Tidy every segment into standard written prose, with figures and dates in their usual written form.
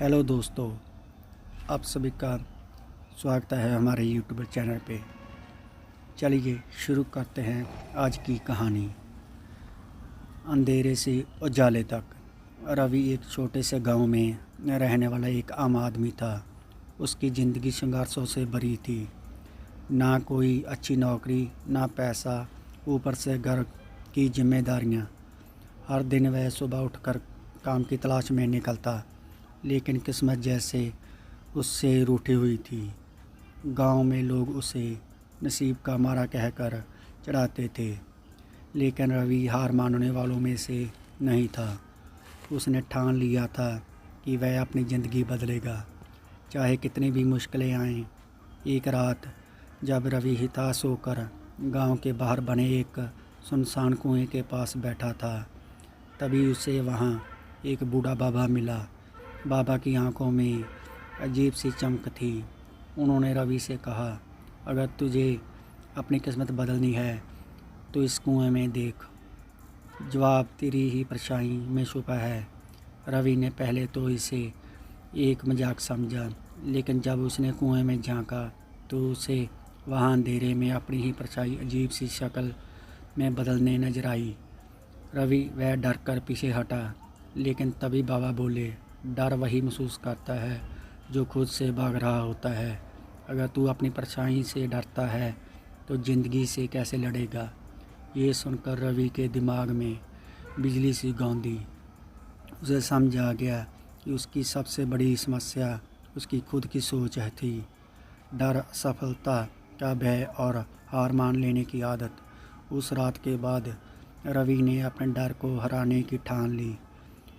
Hello दोस्तों, आप सभी का स्वागत है हमारे यूट्यूब चैनल पे। चलिए शुरू करते हैं आज की कहानी। अंधेरे से उजाले तक। रवि एक छोटे से गांव में रहने वाला एक आम आदमी था। उसकी ज़िंदगी संघर्षों से भरी थी। ना कोई अच्छी नौकरी, ना पैसा, ऊपर से घर की जिम्मेदारियां। हर दिन वह सुबह उठकर काम की तलाश में निकलता, लेकिन किस्मत जैसे उससे रूठी हुई थी। गांव में लोग उसे नसीब का मारा कहकर चढ़ाते थे, लेकिन रवि हार मानने वालों में से नहीं था। उसने ठान लिया था कि वह अपनी ज़िंदगी बदलेगा, चाहे कितनी भी मुश्किलें आएं। एक रात जब रवि हताश होकर गांव के बाहर बने एक सुनसान कुएं के पास बैठा था, तभी उसे वहां एक बूढ़ा बाबा मिला। बाबा की आंखों में अजीब सी चमक थी। उन्होंने रवि से कहा, अगर तुझे अपनी किस्मत बदलनी है तो इस कुएं में देख, जवाब तेरी ही परछाई में छुपा है। रवि ने पहले तो इसे एक मजाक समझा, लेकिन जब उसने कुएं में झांका तो उसे वहां अंधेरे में अपनी ही परछाई अजीब सी शक्ल में बदलने नजर आई। वह डर कर पीछे हटा, लेकिन तभी बाबा बोले, डर वही महसूस करता है जो खुद से भाग रहा होता है। अगर तू अपनी परछाई से डरता है तो ज़िंदगी से कैसे लड़ेगा। ये सुनकर रवि के दिमाग में बिजली सी गौंदी। उसे समझ आ गया कि उसकी सबसे बड़ी समस्या उसकी खुद की सोच थी। डर, असफलता का भय और हार मान लेने की आदत। उस रात के बाद रवि ने अपने डर को हराने की ठान ली।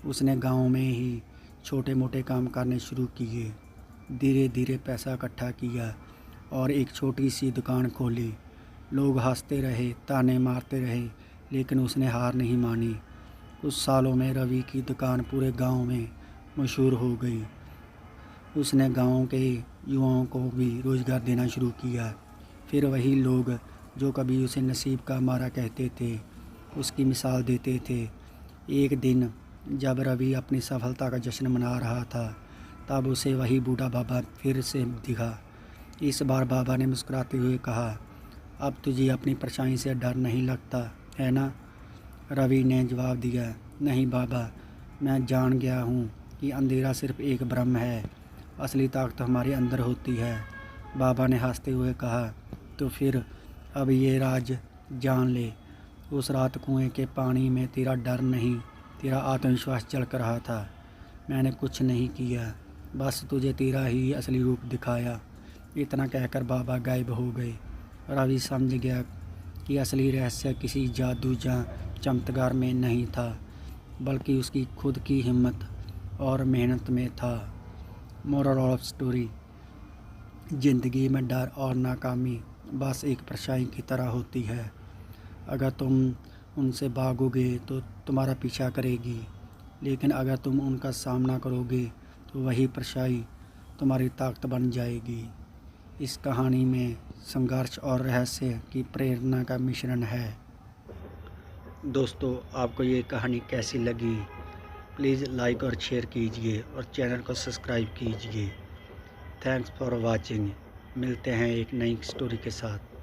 उसने गांव में ही छोटे मोटे काम करने शुरू किए। धीरे धीरे पैसा इकट्ठा किया और एक छोटी सी दुकान खोली। लोग हंसते रहे, ताने मारते रहे, लेकिन उसने हार नहीं मानी। कुछ सालों में रवि की दुकान पूरे गांव में मशहूर हो गई। उसने गांव के युवाओं को भी रोज़गार देना शुरू किया। फिर वही लोग जो कभी उसे नसीब का मारा कहते थे, उसकी मिसाल देते थे। एक दिन जब रवि अपनी सफलता का जश्न मना रहा था, तब उसे वही बूढ़ा बाबा फिर से दिखा। इस बार बाबा ने मुस्कुराते हुए कहा, अब तुझे अपनी परछाई से डर नहीं लगता है ना। रवि ने जवाब दिया, नहीं बाबा, मैं जान गया हूँ कि अंधेरा सिर्फ एक भ्रम है, असली ताकत हमारे अंदर होती है। बाबा ने हंसते हुए कहा, तो फिर अब ये राज जान ले। उस रात कुएं के पानी में तेरा डर नहीं, तेरा आत्मविश्वास झलक रहा था। मैंने कुछ नहीं किया, बस तुझे तेरा ही असली रूप दिखाया। इतना कहकर बाबा गायब हो गए। रवि समझ गया कि असली रहस्य किसी जादू या चमत्कार में नहीं था, बल्कि उसकी खुद की हिम्मत और मेहनत में था। मोरल ऑफ स्टोरी, ज़िंदगी में डर और नाकामी बस एक परछाई की तरह होती है। अगर तुम उनसे भागोगे तो तुम्हारा पीछा करेगी, लेकिन अगर तुम उनका सामना करोगे तो वही परछाई तुम्हारी ताकत बन जाएगी। इस कहानी में संघर्ष और रहस्य की प्रेरणा का मिश्रण है। दोस्तों, आपको ये कहानी कैसी लगी? प्लीज़ लाइक और शेयर कीजिए और चैनल को सब्सक्राइब कीजिए। Thanks for watching. मिलते हैं एक नई स्टोरी के साथ।